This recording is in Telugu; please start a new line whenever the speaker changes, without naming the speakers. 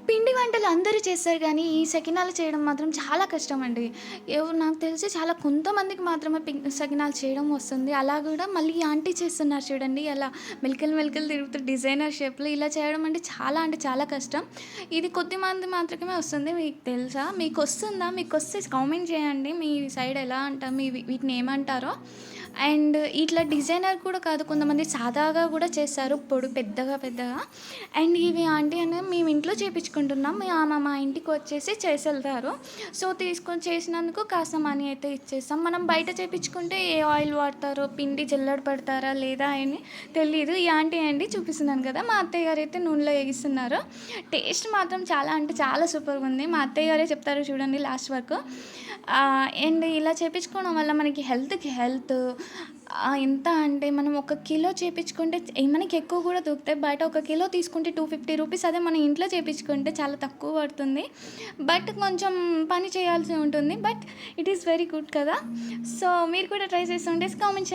పిండి వంటలు అందరూ చేస్తారు గానీ, ఈ సకినాలు చేయడం మాత్రం చాలా కష్టమండి. నాకు తెలిసి చాలా కొంతమందికి మాత్రమే సకినాలు చేయడం వస్తుంది. అలా గూడా మళ్ళీ ఈ ఆంటీ చేస్తున్నారు చూడండి, అలా మెలికలు మెలికలు తిరుగుతూ డిజైనర్ షేప్‌లో ఇలా చేయడం అంటే చాలా కష్టం. ఇది కొద్ది మంది మాత్రమే వస్తుంది. మీకు తెలుసా? మీకొస్తుందా? మీకొస్తే కామెంట్ చేయండి. మీ సైడ్ ఎలా అంటారు? వీటిని ఏమంటారో? అండ్ ఇట్లా డిజైనర్ కూడా కాదు, కొంతమంది సాదాగా గూడా చేస్తారు. పెద్దగా పెద్దగా. అండ్ ఇవి ఆంటీ అనేది మేము ఇంట్లో చేపించుకుంటున్నాం. ఆమె మా ఇంటికొచ్చేసి చేసెళ్తారు. సో, తీసుకొని చేసినందుకు కాస్త మనీ అయితే ఇచ్చేస్తాం. మనం బయట చేపించుకుంటే ఏ ఆయిల్ వాడతారో, పిండి జల్లెడ పడతారా లేదా అని తెలీదు. ఈ ఆంటీ అండి చూపిస్తున్నాను కదా! మా అత్తయ్య గారైతే నూనెలో ఏగిస్తున్నారు. టేస్ట్ మాత్రం చాలా అంటే చాలా సూపర్‌గుంది. మా అత్తయ్య గారే చెప్తారు చూడండి లాస్ట్ వరకు. అండ్ ఇలా చేపించుకోవడం వల్ల మనకి హెల్త్‌కి హెల్త్. ఎంత అంటే మనం ఒక కిలో చేపించుకుంటే మనకి ఎక్కువ కూడా దొరుకుతాయి. బయట ఒక కిలో తీసుకుంటే రూ. 250. అదే మన ఇంట్లో చేపించుకుంటే చాలా తక్కువ పడుతుంది. బట్ కొంచెం పని చేయాల్సి ఉంటుంది. But it is very good కదా! సో, మీరు కూడా ట్రై చేసి ఉంటే కామెంట్